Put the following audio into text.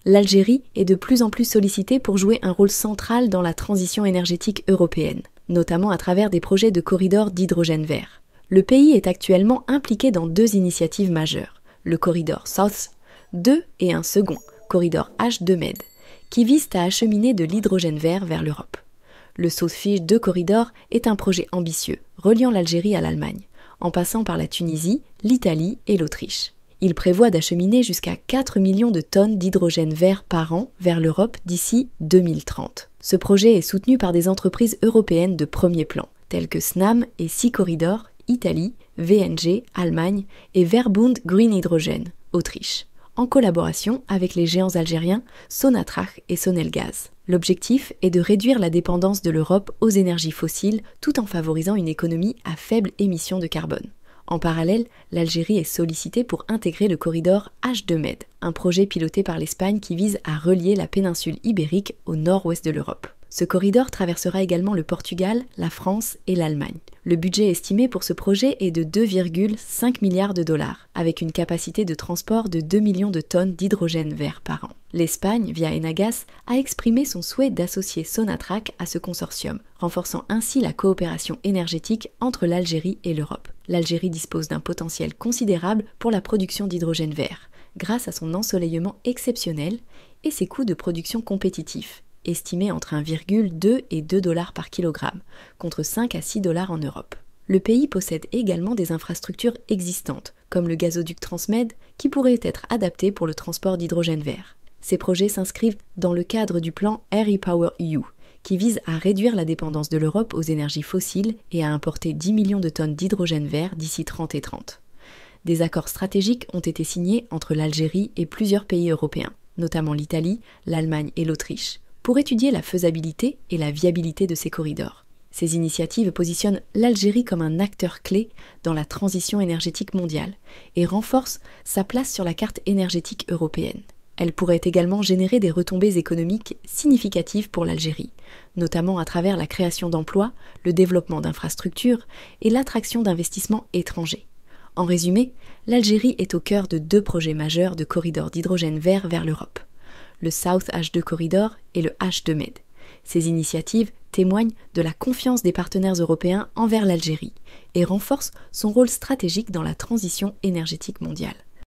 l'Algérie est de plus en plus sollicitée pour jouer un rôle central dans la transition énergétique européenne, notamment à travers des projets de corridors d'hydrogène vert. Le pays est actuellement impliqué dans 2 initiatives majeures, le corridor South 2 et un second, corridor H2Med, qui visent à acheminer de l'hydrogène vert vers l'Europe. Le South 2 corridor est un projet ambitieux, reliant l'Algérie à l'Allemagne, en passant par la Tunisie, l'Italie et l'Autriche. Il prévoit d'acheminer jusqu'à 4 millions de tonnes d'hydrogène vert par an vers l'Europe d'ici 2030. Ce projet est soutenu par des entreprises européennes de premier plan, telles que Snam et Sea Corridor, Italie, VNG, Allemagne et Verbund Green Hydrogen, Autriche, en collaboration avec les géants algériens Sonatrach et Sonelgaz. L'objectif est de réduire la dépendance de l'Europe aux énergies fossiles tout en favorisant une économie à faible émission de carbone. En parallèle, l'Algérie est sollicitée pour intégrer le corridor H2Med, un projet piloté par l'Espagne qui vise à relier la péninsule ibérique au nord-ouest de l'Europe. Ce corridor traversera également le Portugal, la France et l'Allemagne. Le budget estimé pour ce projet est de 2,5 milliards de dollars, avec une capacité de transport de 2 millions de tonnes d'hydrogène vert par an. L'Espagne, via Enagas, a exprimé son souhait d'associer Sonatrach à ce consortium, renforçant ainsi la coopération énergétique entre l'Algérie et l'Europe. L'Algérie dispose d'un potentiel considérable pour la production d'hydrogène vert, grâce à son ensoleillement exceptionnel et ses coûts de production compétitifs, estimés entre 1,2 et 2 dollars par kilogramme, contre 5 à 6 dollars en Europe. Le pays possède également des infrastructures existantes, comme le gazoduc Transmed, qui pourrait être adapté pour le transport d'hydrogène vert. Ces projets s'inscrivent dans le cadre du plan REPowerEU, qui vise à réduire la dépendance de l'Europe aux énergies fossiles et à importer 10 millions de tonnes d'hydrogène vert d'ici 30. Des accords stratégiques ont été signés entre l'Algérie et plusieurs pays européens, notamment l'Italie, l'Allemagne et l'Autriche, pour étudier la faisabilité et la viabilité de ces corridors. Ces initiatives positionnent l'Algérie comme un acteur clé dans la transition énergétique mondiale et renforcent sa place sur la carte énergétique européenne. Elles pourraient également générer des retombées économiques significatives pour l'Algérie, notamment à travers la création d'emplois, le développement d'infrastructures et l'attraction d'investissements étrangers. En résumé, l'Algérie est au cœur de 2 projets majeurs de corridors d'hydrogène vert vers l'Europe, le South H2 Corridor et le H2Med. Ces initiatives témoignent de la confiance des partenaires européens envers l'Algérie et renforcent son rôle stratégique dans la transition énergétique mondiale.